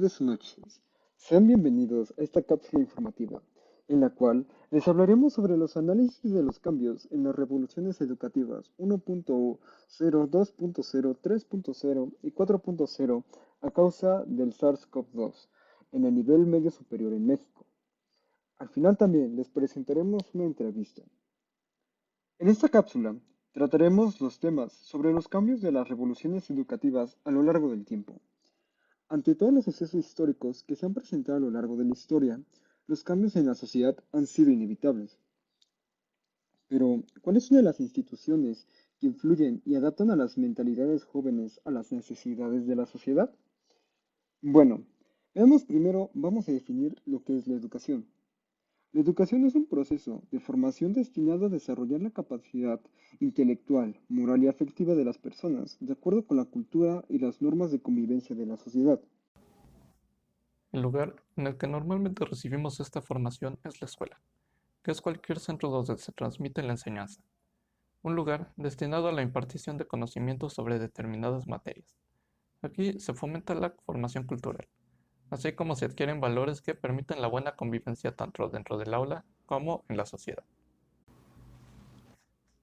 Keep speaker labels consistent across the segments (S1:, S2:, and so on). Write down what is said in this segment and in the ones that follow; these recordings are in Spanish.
S1: tardes o noches. Sean bienvenidos a esta cápsula informativa, en la cual les hablaremos sobre los análisis de los cambios en las revoluciones educativas 1.0, 2.0, 3.0 y 4.0 a causa del SARS-CoV-2 en el nivel medio superior en México. Al final también les presentaremos una entrevista. En esta cápsula trataremos los temas sobre los cambios de las revoluciones educativas a lo largo del tiempo. Ante todos los sucesos históricos que se han presentado a lo largo de la historia, los cambios en la sociedad han sido inevitables. Pero, ¿cuáles son las instituciones que influyen y adaptan a las mentalidades jóvenes a las necesidades de la sociedad? Bueno, veamos primero, vamos a definir lo que es la educación. La educación es un proceso de formación destinado a desarrollar la capacidad intelectual, moral y afectiva de las personas, de acuerdo con la cultura y las normas de convivencia de la sociedad.
S2: El lugar en el que normalmente recibimos esta formación es la escuela, que es cualquier centro donde se transmite la enseñanza, un lugar destinado a la impartición de conocimientos sobre determinadas materias. Aquí se fomenta la formación cultural, así como se adquieren valores que permiten la buena convivencia tanto dentro del aula como en la sociedad.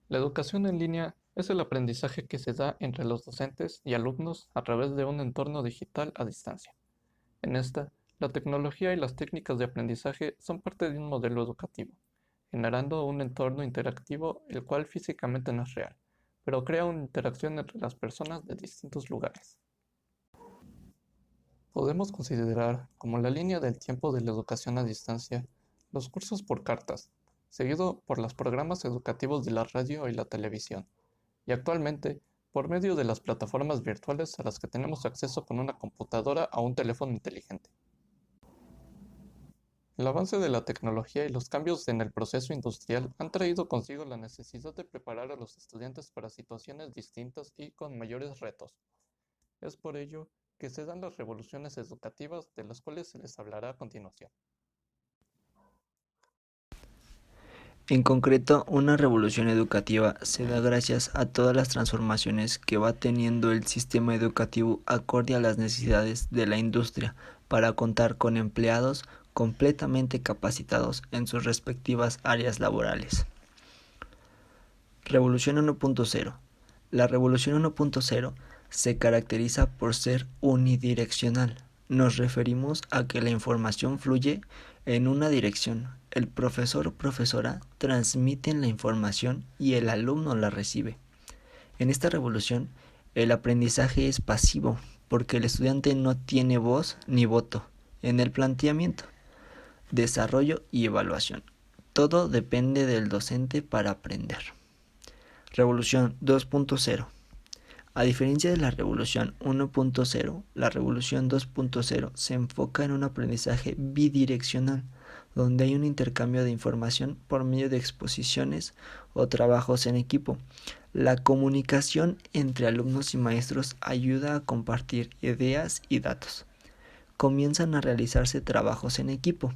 S2: La educación en línea es el aprendizaje que se da entre los docentes y alumnos a través de un entorno digital a distancia. En esta, la tecnología y las técnicas de aprendizaje son parte de un modelo educativo, generando un entorno interactivo el cual físicamente no es real, pero crea una interacción entre las personas de distintos lugares. Podemos considerar como la línea del tiempo de la educación a distancia los cursos por cartas, seguido por los programas educativos de la radio y la televisión, y actualmente por medio de las plataformas virtuales a las que tenemos acceso con una computadora o un teléfono inteligente. El avance de la tecnología y los cambios en el proceso industrial han traído consigo la necesidad de preparar a los estudiantes para situaciones distintas y con mayores retos. Es por ello que se dan las revoluciones educativas de las cuales se les hablará a continuación.
S3: En concreto, una revolución educativa se da gracias a todas las transformaciones que va teniendo el sistema educativo acorde a las necesidades de la industria para contar con empleados completamente capacitados en sus respectivas áreas laborales. Revolución 1.0. La revolución 1.0 se caracteriza por ser unidireccional. Nos referimos a que la información fluye en una dirección. El profesor o profesora transmiten la información y el alumno la recibe. En esta revolución, el aprendizaje es pasivo porque el estudiante no tiene voz ni voto en el planteamiento, desarrollo y evaluación. Todo depende del docente para aprender. Revolución 2.0. A diferencia de la revolución 1.0, la revolución 2.0 se enfoca en un aprendizaje bidireccional, donde hay un intercambio de información por medio de exposiciones o trabajos en equipo. La comunicación entre alumnos y maestros ayuda a compartir ideas y datos. Comienzan a realizarse trabajos en equipo.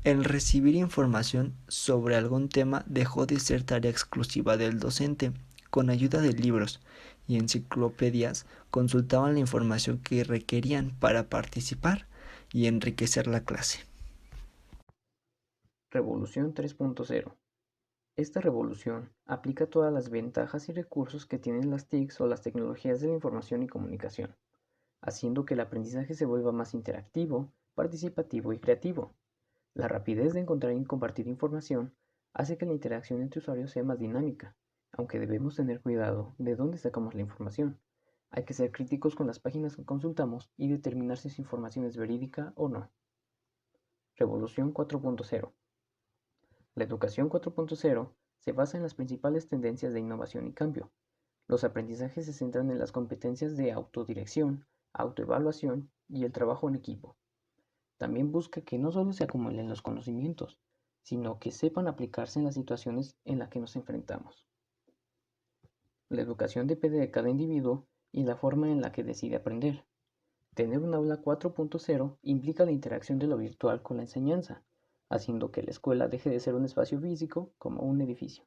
S3: El recibir información sobre algún tema dejó de ser tarea exclusiva del docente. Con ayuda de libros y enciclopedias consultaban la información que requerían para participar y enriquecer la clase.
S4: Revolución 3.0. Esta revolución aplica todas las ventajas y recursos que tienen las TICs o las tecnologías de la información y comunicación, haciendo que el aprendizaje se vuelva más interactivo, participativo y creativo. La rapidez de encontrar y compartir información hace que la interacción entre usuarios sea más dinámica, aunque debemos tener cuidado de dónde sacamos la información. Hay que ser críticos con las páginas que consultamos y determinar si su información es verídica o no. Revolución 4.0. La educación 4.0 se basa en las principales tendencias de innovación y cambio. Los aprendizajes se centran en las competencias de autodirección, autoevaluación y el trabajo en equipo. También busca que no solo se acumulen los conocimientos, sino que sepan aplicarse en las situaciones en las que nos enfrentamos. La educación depende de cada individuo y la forma en la que decide aprender. Tener un aula 4.0 implica la interacción de lo virtual con la enseñanza, haciendo que la escuela deje de ser un espacio físico como un edificio.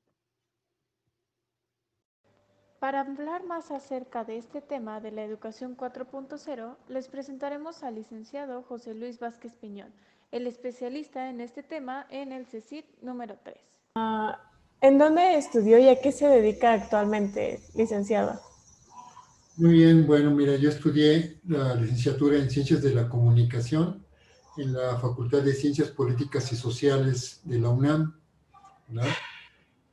S5: Para hablar más acerca de este tema de la educación 4.0, les presentaremos al licenciado José Luis Vázquez Piñón, el especialista en este tema en el CECIT número 3.
S6: ¿En dónde estudió y a qué se dedica actualmente, licenciado?
S7: Muy bien, bueno, mira, yo estudié la licenciatura en Ciencias de la Comunicación en la Facultad de Ciencias Políticas y Sociales de la UNAM, ¿verdad?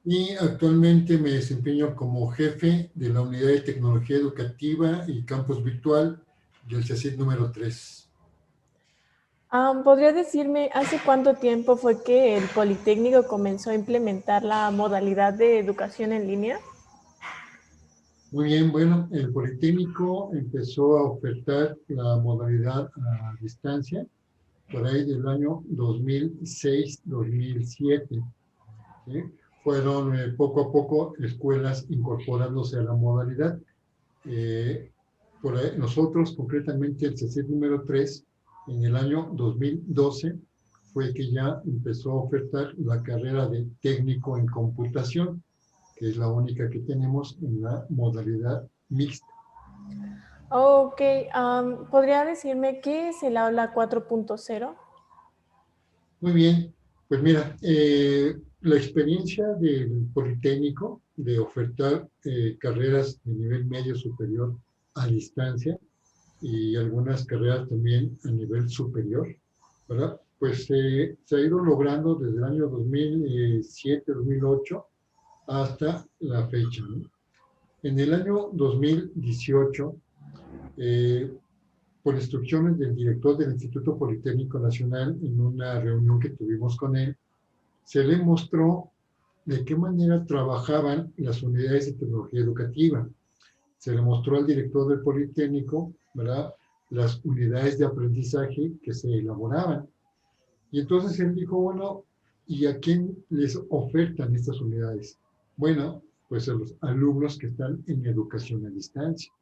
S7: Y actualmente me desempeño como jefe de la Unidad de Tecnología Educativa y Campus Virtual del CECIT número 3.
S6: ¿Podría decirme hace cuánto tiempo fue que el Politécnico comenzó a implementar la modalidad de educación en línea?
S7: Muy bien, bueno, el Politécnico empezó a ofertar la modalidad a distancia por ahí del año 2006-2007. ¿Sí? Fueron poco a poco escuelas incorporándose a la modalidad. Por ahí, nosotros, concretamente el CECIT número 3, en el año 2012, fue que ya empezó a ofertar la carrera de técnico en computación, que es la única que tenemos en la modalidad mixta.
S6: Ok, ¿podría decirme qué es el aula 4.0?
S7: Muy bien, pues mira, la experiencia del Politécnico de ofertar carreras de nivel medio superior a distancia y algunas carreras también a nivel superior, ¿verdad? Pues se ha ido logrando desde el año 2007, 2008 hasta la fecha, ¿no? En el año 2018, por instrucciones del director del Instituto Politécnico Nacional, en una reunión que tuvimos con él, se le mostró de qué manera trabajaban las unidades de tecnología educativa. Se le mostró al director del Politécnico, ¿verdad?, las unidades de aprendizaje que se elaboraban. Y entonces él dijo, bueno, ¿y a quién les ofertan estas unidades? Bueno, pues a los alumnos que están en educación a distancia,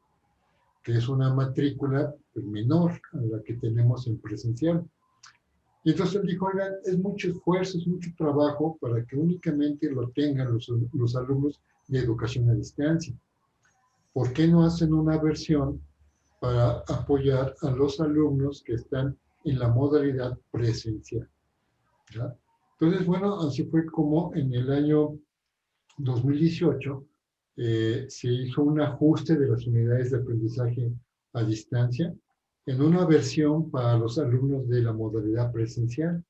S7: que es una matrícula pues, menor a la que tenemos en presencial. Y entonces él dijo, oigan, es mucho esfuerzo, es mucho trabajo para que únicamente lo tengan los alumnos de educación a distancia. ¿Por qué no hacen una versión para apoyar a los alumnos que están en la modalidad presencial? ¿Ya? Entonces, bueno, así fue como en el año 2018 se hizo un ajuste de las unidades de aprendizaje a distancia en una versión para los alumnos de la modalidad presencial.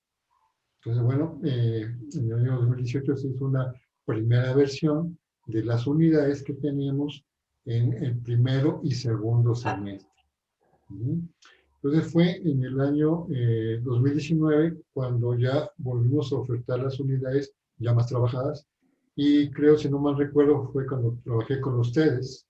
S7: Entonces, bueno, en el año 2018 se hizo una primera versión de las unidades que teníamos en el primero y segundo semestre. Entonces fue en el año 2019 cuando ya volvimos a ofertar las unidades ya más trabajadas y creo, si no mal recuerdo, fue cuando trabajé con ustedes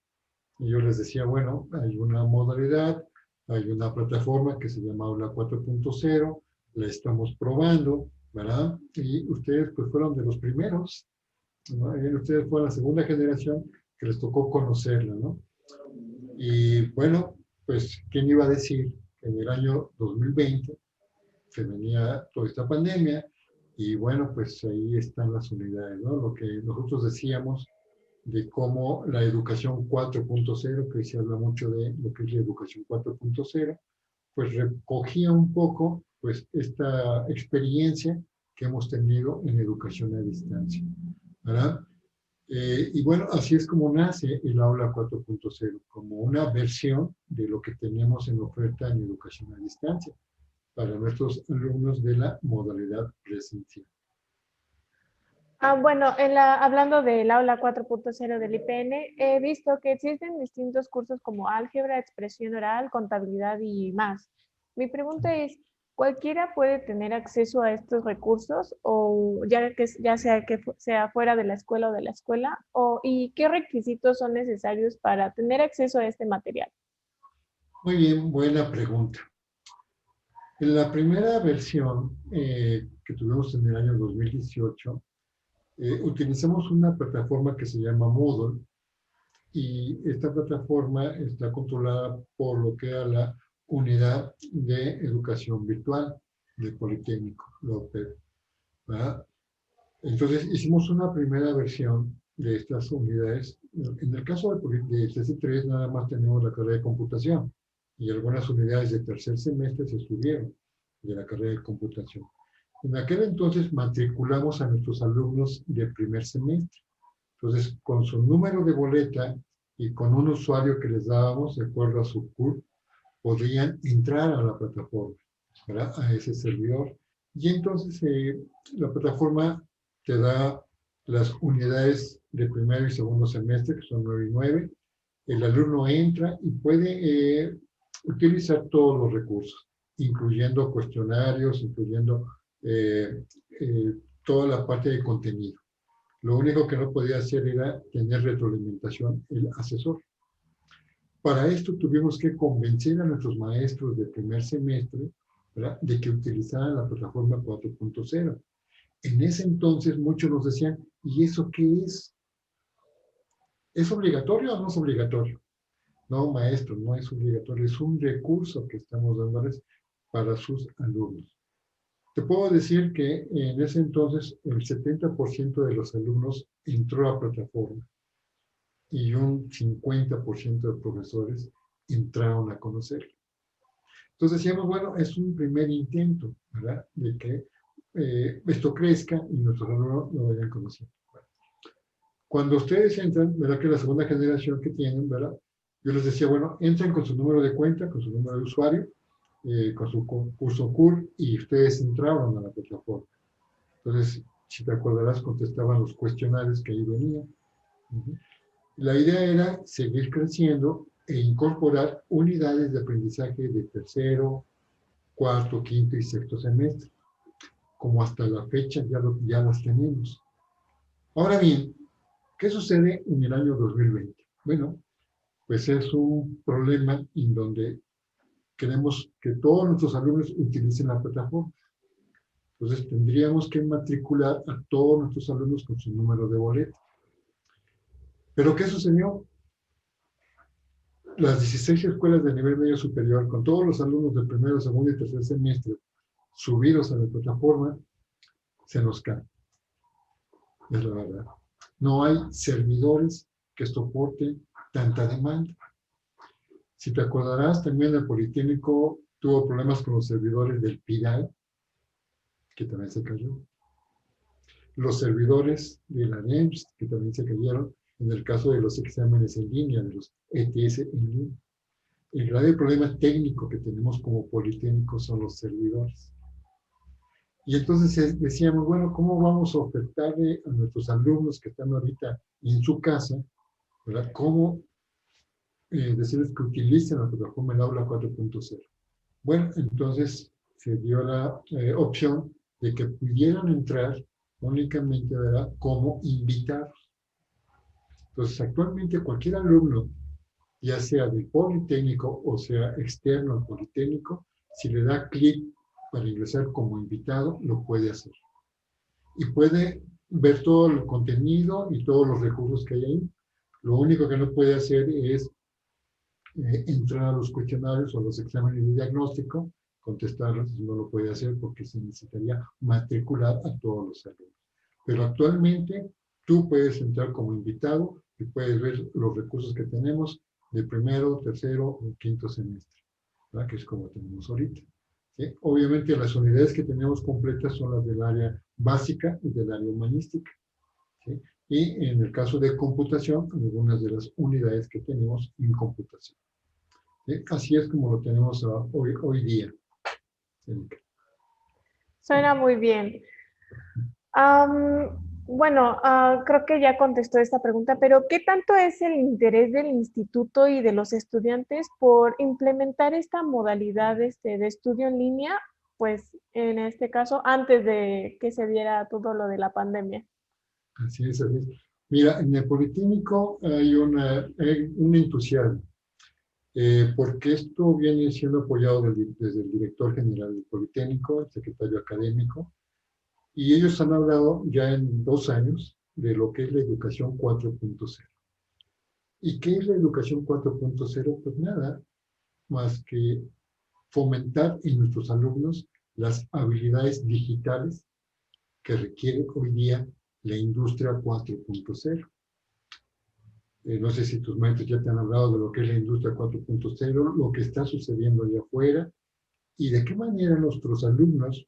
S7: y yo les decía, bueno, hay una modalidad, hay una plataforma que se llama Aula 4.0, la estamos probando, ¿verdad? Y ustedes pues fueron de los primeros, ¿no? Ustedes fueron la segunda generación que les tocó conocerla, ¿no? Y bueno, pues, ¿quién iba a decir que en el año 2020 se venía toda esta pandemia? Y bueno, pues ahí están las unidades, ¿no? Lo que nosotros decíamos de cómo la educación 4.0, que se habla mucho de lo que es la educación 4.0, pues recogía un poco pues esta experiencia que hemos tenido en educación a distancia, ¿verdad? Y bueno, así es como nace el aula 4.0, como una versión de lo que tenemos en oferta en educación a distancia para nuestros alumnos de la modalidad presencial.
S6: Bueno, hablando del aula 4.0 del IPN, he visto que existen distintos cursos como álgebra, expresión oral, contabilidad y más. Mi pregunta es, ¿cualquiera puede tener acceso a estos recursos o ya sea que sea fuera de la escuela o de la escuela? ¿Y qué requisitos son necesarios para tener acceso a este material?
S7: Muy bien, buena pregunta. En la primera versión que tuvimos en el año 2018, utilizamos una plataforma que se llama Moodle y esta plataforma está controlada por lo que era la unidad de educación virtual del Politécnico, la UPED, ¿verdad? Entonces hicimos una primera versión de estas unidades En el caso del CC3 nada más tenemos la carrera de computación y algunas unidades de tercer semestre se estudiaron de la carrera de computación. En aquel entonces matriculamos a nuestros alumnos de primer semestre. Entonces, con su número de boleta y con un usuario que les dábamos, de acuerdo a su CURP, podrían entrar a la plataforma, ¿verdad? A ese servidor. Y entonces la plataforma te da las unidades de primero y segundo semestre, que son 9 y 9. El alumno entra y puede utilizar todos los recursos, incluyendo cuestionarios, incluyendo toda la parte de contenido. Lo único que no podía hacer era tener retroalimentación el asesor. Para esto tuvimos que convencer a nuestros maestros de primer semestre, ¿verdad?, de que utilizaran la plataforma 4.0. En ese entonces muchos nos decían, ¿y eso qué es? ¿Es obligatorio o no es obligatorio? No, maestro, no es obligatorio, es un recurso que estamos dándoles para sus alumnos. Te puedo decir que en ese entonces el 70% de los alumnos entró a la plataforma y un 50% de profesores entraron a conocerlo. Entonces decíamos, bueno, es un primer intento, ¿verdad?, de que esto crezca y nuestros alumnos lo vayan conociendo. Cuando ustedes entran, ¿verdad?, que es la segunda generación que tienen, ¿verdad?, yo les decía, bueno, entren con su número de cuenta, con su número de usuario, con su curso CUR, y ustedes entraban a la plataforma. Entonces, si te acordarás, contestaban los cuestionarios que ahí venían. La idea era seguir creciendo e incorporar unidades de aprendizaje de tercero, cuarto, quinto y sexto semestre. Como hasta la fecha ya las tenemos. Ahora bien, ¿qué sucede en el año 2020? Bueno, pues es un problema en donde queremos que todos nuestros alumnos utilicen la plataforma. Entonces tendríamos que matricular a todos nuestros alumnos con su número de boleta. ¿Pero qué sucedió? Las 16 escuelas de nivel medio superior, con todos los alumnos del primero, segundo y tercer semestre subidos a la plataforma, se nos caen. Es la verdad. No hay servidores que soporten tanta demanda. Si te acordarás, también el Politécnico tuvo problemas con los servidores del PIDAI, que también se cayó. Los servidores de la NEMS, que también se cayeron en el caso de los exámenes en línea, de los ETS en línea. El grave problema técnico que tenemos como Politécnico son los servidores. Y entonces decíamos, bueno, ¿cómo vamos a ofertarle a nuestros alumnos que están ahorita en su casa, ¿verdad?, cómo decirles que utilicen la plataforma El Aula 4.0? Bueno, entonces se dio la opción de que pudieran entrar únicamente, ¿verdad?, como invitados. Entonces, actualmente cualquier alumno, ya sea del Politécnico o sea externo al Politécnico, si le da clic para ingresar como invitado, lo puede hacer. Y puede ver todo el contenido y todos los recursos que hay ahí. Lo único que no puede hacer es entrar a los cuestionarios o los exámenes de diagnóstico, contestarlos, no lo puede hacer porque se necesitaría matricular a todos los alumnos. Pero actualmente tú puedes entrar como invitado y puedes ver los recursos que tenemos de primero, tercero o quinto semestre, ¿verdad?, que es como tenemos ahorita. ¿Sí? Obviamente las unidades que tenemos completas son las del área básica y del área humanística. ¿Sí? Y en el caso de computación, algunas de las unidades que tenemos en computación. ¿Sí? Así es como lo tenemos hoy día. ¿Sí?
S6: Suena muy bien. Bueno, creo que ya contestó esta pregunta, pero ¿qué tanto es el interés del instituto y de los estudiantes por implementar esta modalidad de estudio en línea? Pues en este caso, antes de que se diera todo lo de la pandemia.
S7: Así es, así es. Mira, en el Politécnico hay un entusiasmo, porque esto viene siendo apoyado desde el director general del Politécnico, el secretario académico, y ellos han hablado ya en 2 años de lo que es la educación 4.0. ¿Y qué es la educación 4.0? Pues nada más que fomentar en nuestros alumnos las habilidades digitales que requiere hoy día la industria 4.0. No sé si tus maestros ya te han hablado de lo que es la industria 4.0, lo que está sucediendo allá afuera y de qué manera nuestros alumnos,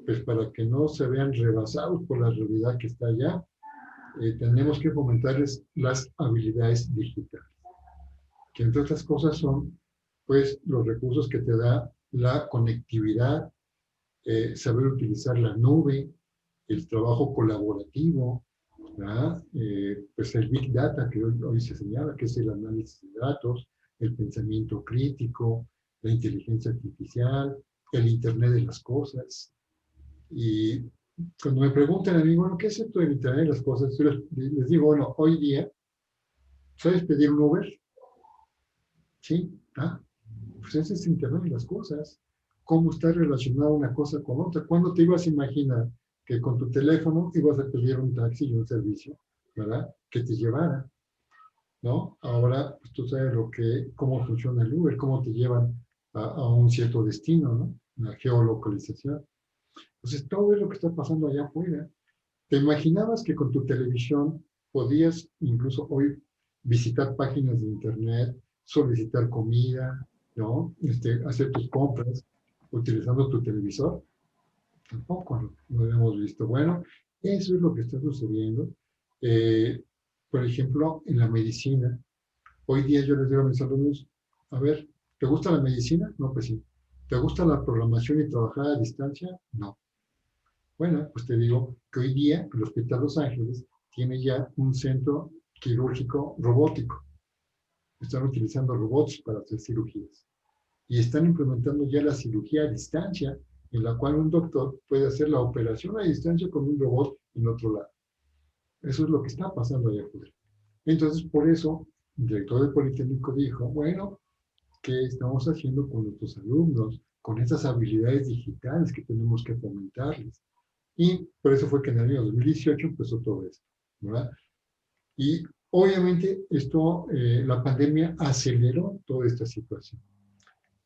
S7: pues para que no se vean rebasados por la realidad que está allá, tenemos que fomentarles las habilidades digitales, que entre otras cosas son, pues, los recursos que te da la conectividad, saber utilizar la nube, el trabajo colaborativo, pues el Big Data que hoy se señala, que es el análisis de datos, el pensamiento crítico, la inteligencia artificial, el Internet de las cosas. Y cuando me preguntan a mí, bueno, ¿qué es esto del Internet de las cosas? Yo les digo, bueno, hoy día, ¿sabes pedir un Uber? Sí, pues ese es Internet de las cosas. ¿Cómo está relacionada una cosa con otra? ¿Cuándo te ibas a imaginar que con tu teléfono ibas a pedir un taxi y un servicio, ¿verdad? Que te llevara, ¿no? Ahora, pues tú sabes cómo funciona el Uber, cómo te llevan a un cierto destino, ¿no? La geolocalización. Entonces, todo es lo que está pasando allá afuera. ¿Te imaginabas que con tu televisión podías incluso hoy visitar páginas de internet, solicitar comida, ¿no? Hacer tus compras utilizando tu televisor? Tampoco lo habíamos visto. Bueno, eso es lo que está sucediendo. Eh, por ejemplo, en la medicina, hoy día yo les digo a mis alumnos, a ver, ¿te gusta la medicina? No, pues sí. ¿Te gusta la programación y trabajar a distancia? No. Bueno, pues te digo que hoy día el Hospital Los Ángeles tiene ya un centro quirúrgico robótico. Están utilizando robots para hacer cirugías. Y están implementando ya la cirugía a distancia, en la cual un doctor puede hacer la operación a distancia con un robot en otro lado. Eso es lo que está pasando allá afuera. Entonces, por eso, el director del Politécnico dijo, bueno, ¿qué estamos haciendo con nuestros alumnos? Con esas habilidades digitales que tenemos que fomentarles. Y por eso fue que en el año 2018 empezó todo esto, ¿verdad? Y obviamente la pandemia aceleró toda esta situación.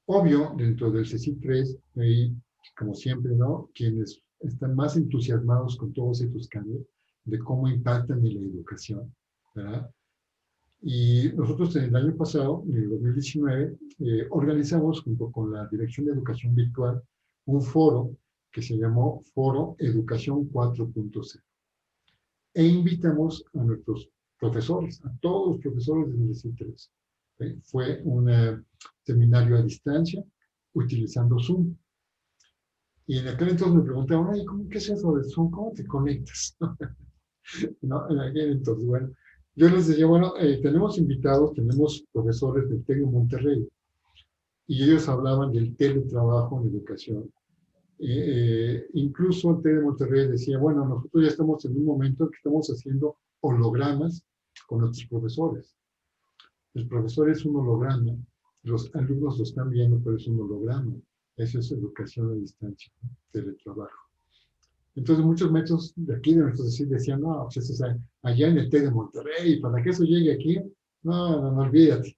S7: Obvio, dentro del CECIT 3, hay, como siempre, ¿no? Quienes están más entusiasmados con todos estos cambios, de cómo impactan en la educación, ¿verdad? Y nosotros en el año pasado, en el 2019, organizamos junto con la Dirección de Educación Virtual un foro que se llamó Foro Educación 4.0. E invitamos a nuestros profesores, a todos los profesores del CECIT 3. Fue un seminario a distancia utilizando Zoom. Y en aquel entonces me preguntaban, oye, ¿qué es eso de Zoom? ¿Cómo te conectas? ¿No? En aquel entonces, bueno, yo les decía, bueno, tenemos invitados, tenemos profesores del TEC de Monterrey, y ellos hablaban del teletrabajo en educación. Incluso el TEC de Monterrey decía, bueno, nosotros ya estamos en un momento en que estamos haciendo hologramas con nuestros profesores. El profesor es un holograma, los alumnos lo están viendo, pero es un holograma. Eso es educación a distancia, ¿no? Teletrabajo. Entonces muchos maestros de aquí, de nuestros decían, no, pues eso es allá en el TEC de Monterrey, para que eso llegue aquí, no, olvídate,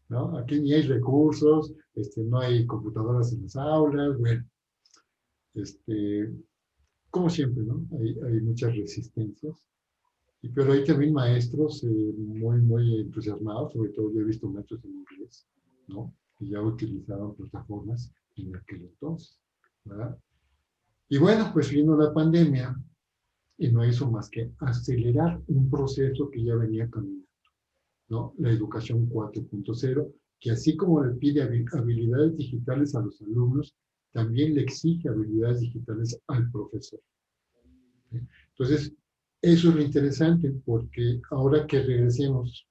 S7: ¿no? Aquí ni hay recursos, no hay computadoras en las aulas, bueno, como siempre, ¿no? Hay muchas resistencias. Pero hay también maestros muy entusiasmados, sobre todo yo he visto maestros en inglés, ¿no? Que ya utilizaban plataformas en aquel entonces, ¿verdad? Y bueno, pues vino la pandemia y no hizo más que acelerar un proceso que ya venía caminando, ¿no? La educación 4.0, que así como le pide habilidades digitales a los alumnos, también le exige habilidades digitales al profesor. ¿Sí? Entonces, eso es lo interesante, porque ahora que regresemos,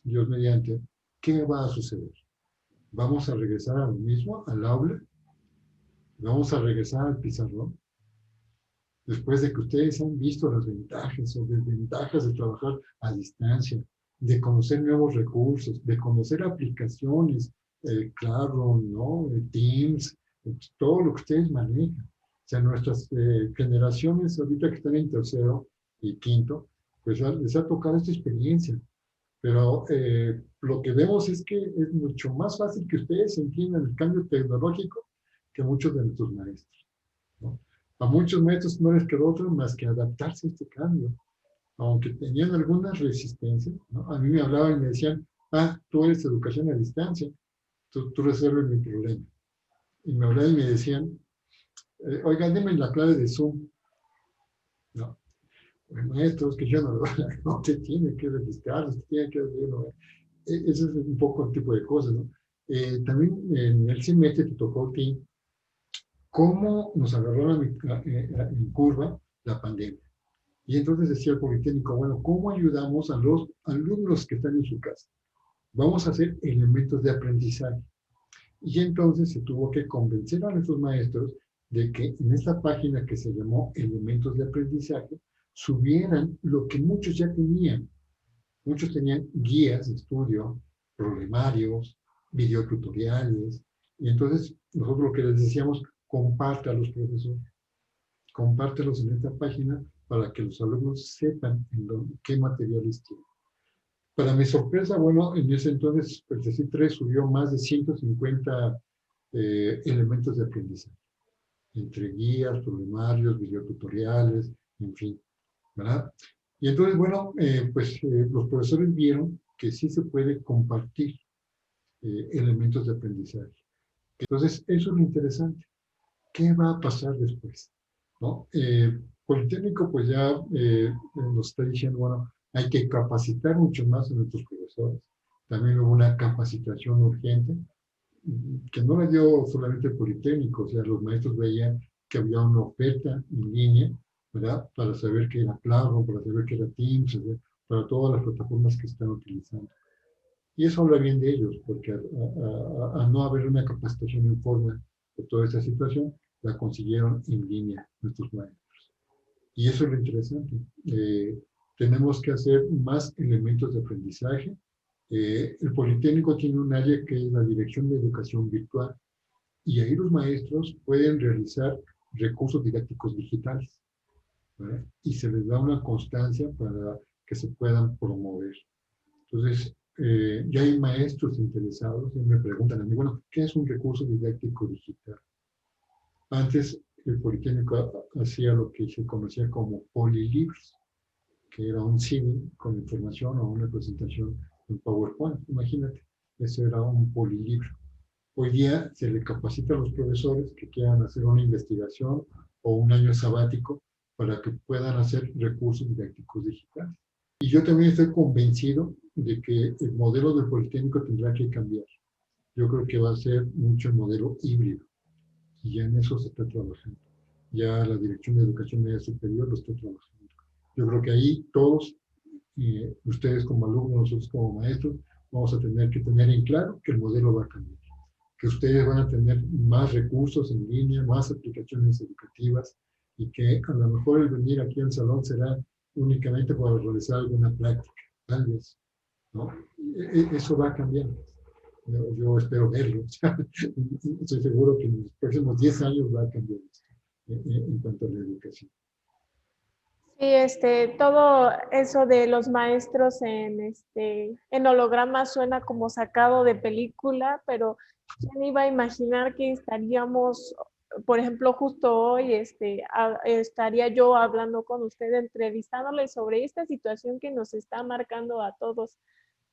S7: Dios mediante, ¿qué va a suceder? ¿Vamos a regresar a lo mismo, al aula? ¿Vamos a regresar al pizarrón? Después de que ustedes han visto las ventajas o desventajas de trabajar a distancia, de conocer nuevos recursos, de conocer aplicaciones, Classroom, ¿no? Teams, todo lo que ustedes manejan. O sea, nuestras generaciones ahorita que están en tercero y quinto, pues les ha tocado esta experiencia. Pero lo que vemos es que es mucho más fácil que ustedes entiendan el cambio tecnológico que muchos de nuestros maestros, ¿no? A muchos maestros no les quedó otro más que adaptarse a este cambio. aunque tenían algunas resistencias, ¿no? A mí me hablaban y me decían, tú eres educación a distancia, tú resuelves mi problema. Y me hablaban y me decían, oiga, deme la clave de Zoom. No, el maestro, es que yo no te tiene que registrar, te tiene que decirlo. Ese es un poco el tipo de cosas, ¿no? También en el semestre te tocó a ti cómo nos agarró en curva la pandemia. Y entonces decía el Politécnico, bueno, ¿cómo ayudamos a los alumnos que están en su casa? Vamos a hacer elementos de aprendizaje. Y entonces se tuvo que convencer a nuestros maestros de que en esta página que se llamó Elementos de Aprendizaje, subieran lo que muchos ya tenían. Muchos tenían guías de estudio, problemarios, videotutoriales. Y entonces nosotros lo que les decíamos, compártalos, profesor. Compártelos en esta página para que los alumnos sepan qué materiales tienen. Para mi sorpresa, bueno, en ese entonces el CECIT 3 subió más de 150 elementos de aprendizaje, entre guías, problemarios, videotutoriales, en fin, ¿verdad? Y entonces, bueno, los profesores vieron que sí se puede compartir elementos de aprendizaje. Entonces, eso es lo interesante. ¿Qué va a pasar después? ¿No? Politécnico, pues ya nos está diciendo, bueno, hay que capacitar mucho más a nuestros profesores. También hubo una capacitación urgente, que no la dio solamente el Politécnico, o sea, los maestros veían que había una oferta en línea, ¿verdad? Para saber qué era Claro, para saber qué era Teams, para todas las plataformas que están utilizando. Y eso habla bien de ellos, porque a no haber una capacitación en forma de toda esta situación, la consiguieron en línea nuestros maestros. Y eso es lo interesante. Tenemos que hacer más elementos de aprendizaje. El Politécnico tiene un área que es la Dirección de Educación Virtual, y ahí los maestros pueden realizar recursos didácticos digitales, ¿verdad? Y se les da una constancia para que se puedan promover. Entonces, ya hay maestros interesados y me preguntan a mí, bueno, ¿qué es un recurso didáctico digital? Antes el Politécnico hacía lo que se conocía como polilibros, que era un CD con información o una presentación en PowerPoint. Imagínate, eso era un polilibro. Hoy día se le capacita a los profesores que quieran hacer una investigación o un año sabático para que puedan hacer recursos didácticos digitales. Y yo también estoy convencido de que el modelo del Politécnico tendrá que cambiar. Yo creo que va a ser mucho el modelo híbrido. Y ya en eso se está trabajando. Ya la Dirección de Educación Media Superior lo está trabajando. Yo creo que ahí todos, ustedes como alumnos, nosotros como maestros, vamos a tener que tener en claro que el modelo va a cambiar. Que ustedes van a tener más recursos en línea, más aplicaciones educativas, y que a lo mejor el venir aquí al salón será únicamente para realizar alguna práctica, tal vez, ¿no? Eso va a cambiar. Yo espero verlo. Estoy seguro que en los próximos 10 años va a cambiar esto, en cuanto a la educación.
S6: Sí, todo eso de los maestros en holograma suena como sacado de película, pero ¿quién iba a imaginar que estaríamos, por ejemplo, justo hoy, estaría yo hablando con usted, entrevistándole sobre esta situación que nos está marcando a todos?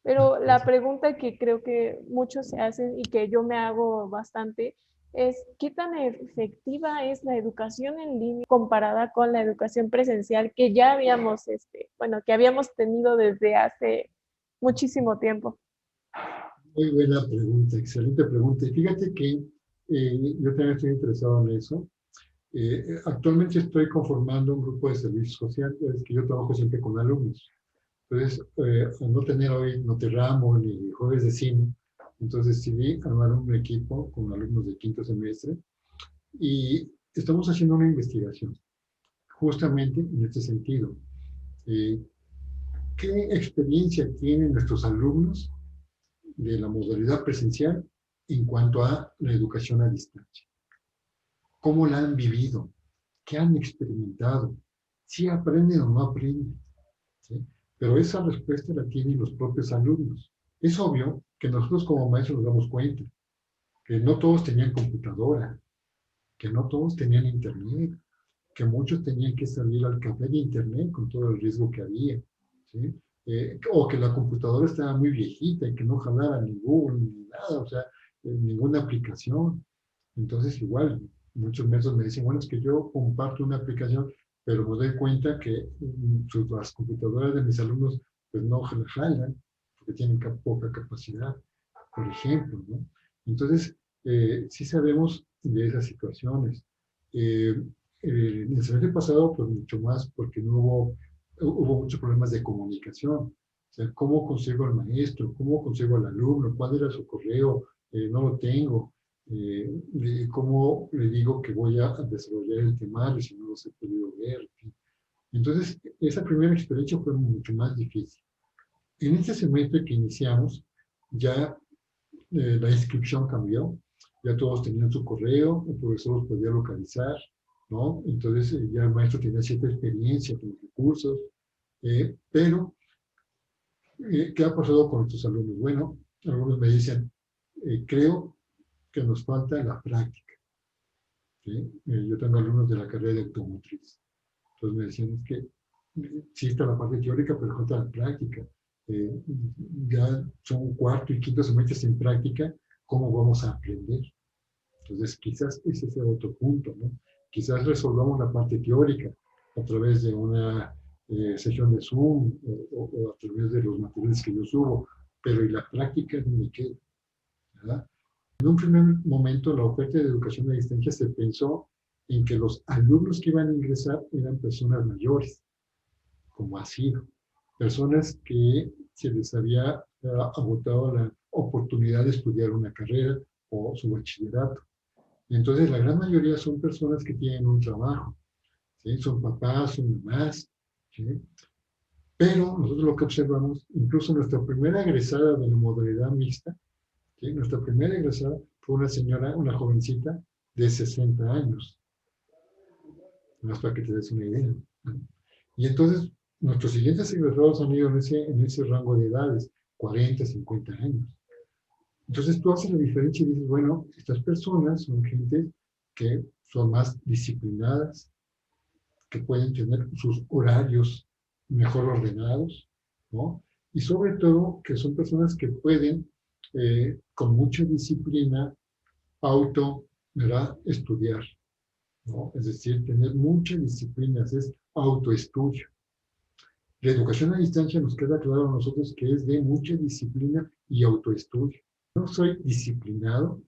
S6: Pero la pregunta que creo que muchos se hacen y que yo me hago bastante es, ¿qué tan efectiva es la educación en línea comparada con la educación presencial que ya habíamos, que habíamos tenido desde hace muchísimo tiempo?
S7: Muy buena pregunta, excelente pregunta. Y fíjate que yo también estoy interesado en eso. Actualmente estoy conformando un grupo de servicio social, es que yo trabajo siempre con alumnos. Entonces, al no tener hoy Noterramo ni Jueves de Cine, entonces decidí armar un equipo con alumnos de quinto semestre y estamos haciendo una investigación justamente en este sentido. ¿Qué experiencia tienen nuestros alumnos de la modalidad presencial en cuanto a la educación a distancia? ¿Cómo la han vivido? ¿Qué han experimentado? ¿Si aprenden o no aprenden? ¿Sí? Pero esa respuesta la tienen los propios alumnos. Es obvio que nosotros como maestros nos damos cuenta que no todos tenían computadora, que no todos tenían internet, que muchos tenían que salir al café de internet con todo el riesgo que había, ¿sí? O que la computadora estaba muy viejita y que no jalaba ni Google ni nada, o sea, ninguna aplicación. Entonces, igual, muchos maestros me dicen, bueno, es que yo comparto una aplicación, pero me doy cuenta que las computadoras de mis alumnos pues no jalan, porque tienen poca capacidad, por ejemplo, ¿no? Entonces, sí sabemos de esas situaciones. En el semestre pasado, pues mucho más, porque no hubo muchos problemas de comunicación. O sea, ¿cómo consigo al maestro? ¿Cómo consigo al alumno? ¿Cuál era su correo? No lo tengo. ¿Cómo le digo que voy a desarrollar el temario si no los he podido ver? Entonces, esa primera experiencia fue mucho más difícil. En este semestre que iniciamos, ya la inscripción cambió, ya todos tenían su correo, el profesor los podía localizar, ¿no? Entonces ya el maestro tenía cierta experiencia con los recursos, pero ¿qué ha pasado con nuestros alumnos? Bueno, algunos me dicen, creo que nos falta la práctica, ¿sí? Yo tengo alumnos de la carrera de automotriz, entonces me decían, es que sí está la parte teórica, pero falta la práctica. Ya son cuarto y quinto semestres en práctica, ¿cómo vamos a aprender? Entonces, quizás ese sea otro punto, ¿no? Quizás resolvamos la parte teórica a través de una sesión de Zoom o a través de los materiales que yo subo, pero ¿y la práctica es donde queda? ¿Verdad? En un primer momento, la oferta de educación a distancia se pensó en que los alumnos que iban a ingresar eran personas mayores, como ha sido, personas que se les había agotado la oportunidad de estudiar una carrera o su bachillerato. Entonces, la gran mayoría son personas que tienen un trabajo, ¿sí? Son papás, son mamás, ¿sí? Pero nosotros lo que observamos, incluso nuestra primera egresada de la modalidad mixta, ¿sí? Nuestra primera egresada fue una señora, una jovencita de 60 años, más para que te des una idea, ¿no? Y entonces, nuestros siguientes egresados han ido en ese rango de edades, 40, 50 años. Entonces tú haces la diferencia y dices, bueno, estas personas son gente que son más disciplinadas, que pueden tener sus horarios mejor ordenados, ¿no? Y sobre todo que son personas que pueden, con mucha disciplina, ¿verdad? Estudiar, ¿no? Es decir, tener mucha disciplina, es autoestudio. La educación a distancia nos queda claro a nosotros que es de mucha disciplina y autoestudio. No soy disciplinado,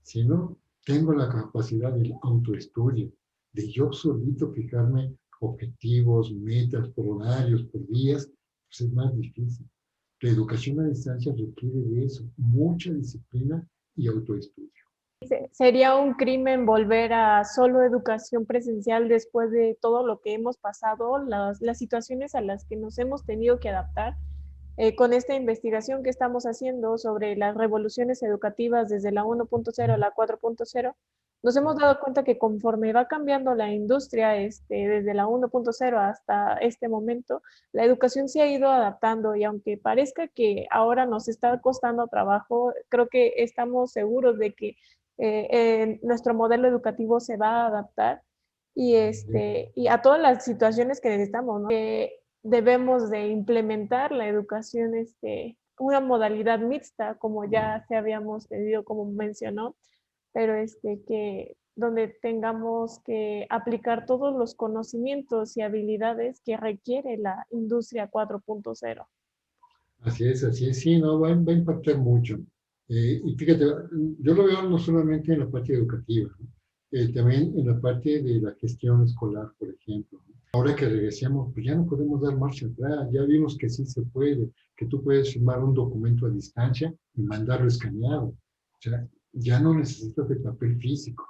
S7: sino tengo la capacidad del autoestudio, de yo solito fijarme objetivos, metas, por horarios, por días, pues es más difícil. La educación a distancia requiere de eso, mucha disciplina y autoestudio.
S6: ¿Sería un crimen volver a solo educación presencial después de todo lo que hemos pasado, las situaciones a las que nos hemos tenido que adaptar? Con esta investigación que estamos haciendo sobre las revoluciones educativas desde la 1.0 a la 4.0, nos hemos dado cuenta que conforme va cambiando la industria desde la 1.0 hasta este momento, la educación se ha ido adaptando y aunque parezca que ahora nos está costando trabajo, creo que estamos seguros de que nuestro modelo educativo se va a adaptar y a todas las situaciones que necesitamos, ¿no? Debemos de implementar la educación, una modalidad mixta, como ya se habíamos pedido, como mencionó, pero que donde tengamos que aplicar todos los conocimientos y habilidades que requiere la industria 4.0.
S7: Así es, sí, no, va a impactar mucho. Y fíjate, yo lo veo no solamente en la parte educativa, ¿no? También en la parte de la gestión escolar, por ejemplo, ¿no? Ahora que regresemos, pues ya no podemos dar marcha atrás, ya vimos que sí se puede, que tú puedes firmar un documento a distancia y mandarlo escaneado. O sea, ya no necesitas de papel físico.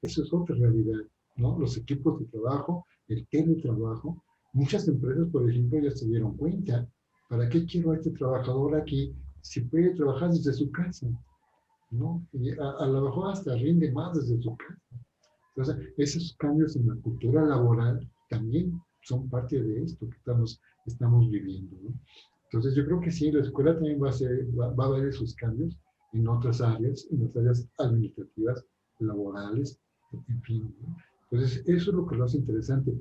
S7: Eso es otra realidad, ¿no? Los equipos de trabajo, el teletrabajo, muchas empresas, por ejemplo, ya se dieron cuenta. ¿Para qué quiero a este trabajador aquí si puede trabajar desde su casa? ¿No? Y a lo mejor hasta rinde más desde su casa. Entonces, esos cambios en la cultura laboral también son parte de esto que estamos viviendo, ¿no? Entonces, yo creo que sí, la escuela también va a ver esos cambios en otras áreas administrativas, laborales, en fin, ¿no? Entonces, eso es lo que lo hace interesante.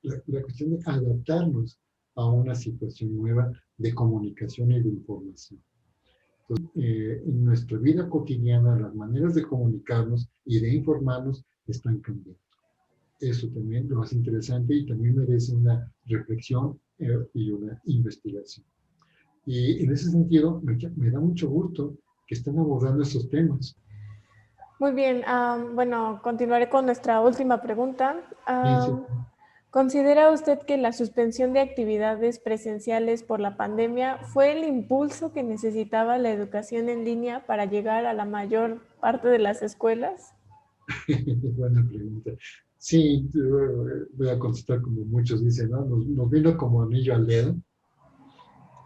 S7: La cuestión de adaptarnos a una situación nueva de comunicación y de información. Entonces, en nuestra vida cotidiana, las maneras de comunicarnos y de informarnos están cambiando. Eso también lo hace interesante y también merece una reflexión y una investigación. Y en ese sentido, me da mucho gusto que estén abordando estos temas.
S6: Muy bien, bueno, continuaré con nuestra última pregunta.
S7: Sí, sí.
S6: ¿Considera usted que la suspensión de actividades presenciales por la pandemia fue el impulso que necesitaba la educación en línea para llegar a la mayor parte de las escuelas?
S7: Buena pregunta. Sí, voy a contestar como muchos dicen, ¿no? Nos vino como anillo al dedo,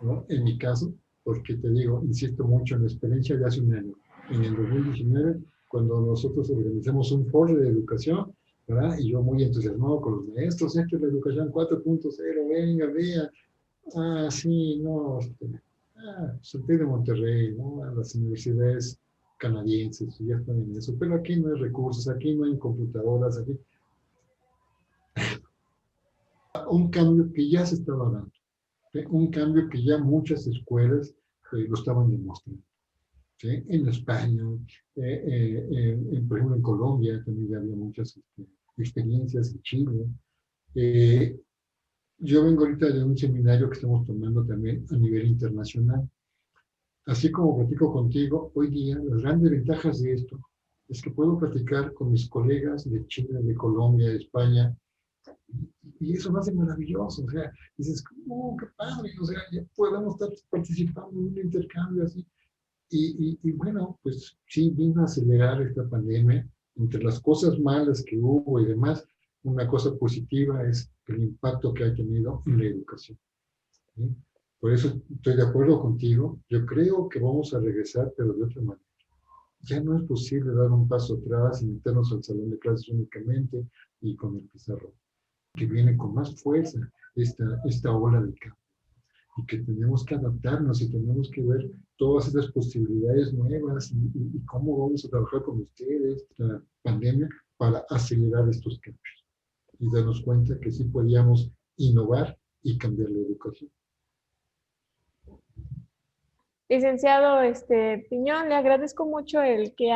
S7: ¿no? En mi caso, porque te digo, insisto mucho en la experiencia de hace un año, en el 2019, cuando nosotros organizamos un foro de educación, ¿verdad? Y yo muy entusiasmado con los maestros, esto es la educación 4.0, venga, vea. Ah, sí, no, soy de Monterrey, ¿no? A las universidades canadienses, ya están en eso, pero aquí no hay recursos, aquí no hay computadoras, aquí. Un cambio que ya se estaba dando, un cambio que ya muchas escuelas lo estaban demostrando. ¿Sí? En España, por ejemplo en Colombia también ya había muchas experiencias, en Chile. Yo vengo ahorita de un seminario que estamos tomando también a nivel internacional. Así como platico contigo, hoy día las grandes ventajas de esto es que puedo platicar con mis colegas de Chile, de Colombia, de España, y eso me hace maravilloso. O sea, dices, ¡oh, qué padre! O sea, ya podemos estar participando en un intercambio así. Y bueno, pues sí, vino a acelerar esta pandemia. Entre las cosas malas que hubo y demás, una cosa positiva es el impacto que ha tenido en la educación. ¿Sí? Por eso estoy de acuerdo contigo. Yo creo que vamos a regresar, pero de otra manera. Ya no es posible dar un paso atrás y meternos al salón de clases únicamente y con el pizarrón, que viene con más fuerza esta ola de cambio y que tenemos que adaptarnos y tenemos que ver todas estas posibilidades nuevas y cómo vamos a trabajar con ustedes, la pandemia, para acelerar estos cambios y darnos cuenta que sí podíamos innovar y cambiar la educación.
S6: Licenciado Piñón, le agradezco mucho el que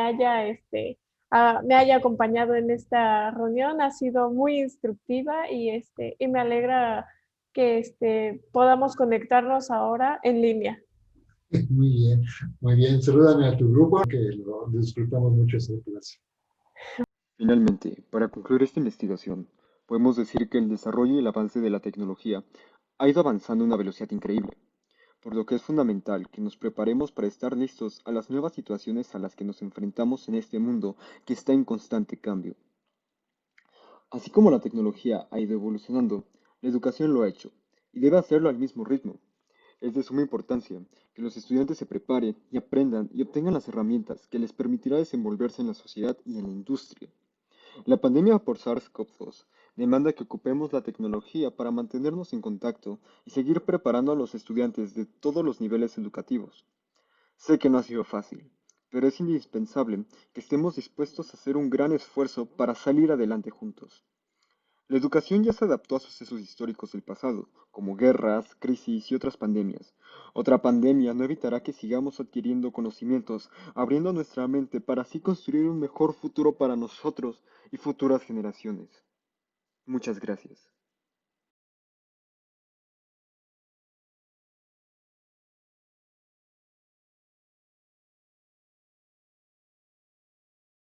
S6: me haya acompañado en esta reunión. Ha sido muy instructiva y me alegra que podamos conectarnos ahora en línea.
S7: Muy bien, muy bien. Salúdame a tu grupo, que lo disfrutamos mucho esta clase.
S1: Finalmente, para concluir esta investigación, podemos decir que el desarrollo y el avance de la tecnología ha ido avanzando a una velocidad increíble, por lo que es fundamental que nos preparemos para estar listos a las nuevas situaciones a las que nos enfrentamos en este mundo que está en constante cambio. Así como la tecnología ha ido evolucionando, la educación lo ha hecho, y debe hacerlo al mismo ritmo. Es de suma importancia que los estudiantes se preparen y aprendan y obtengan las herramientas que les permitirá desenvolverse en la sociedad y en la industria. La pandemia por SARS-CoV-2 demanda que ocupemos la tecnología para mantenernos en contacto y seguir preparando a los estudiantes de todos los niveles educativos. Sé que no ha sido fácil, pero es indispensable que estemos dispuestos a hacer un gran esfuerzo para salir adelante juntos. La educación ya se adaptó a sucesos históricos del pasado, como guerras, crisis y otras pandemias. Otra pandemia no evitará que sigamos adquiriendo conocimientos, abriendo nuestra mente para así construir un mejor futuro para nosotros y futuras generaciones. Muchas gracias.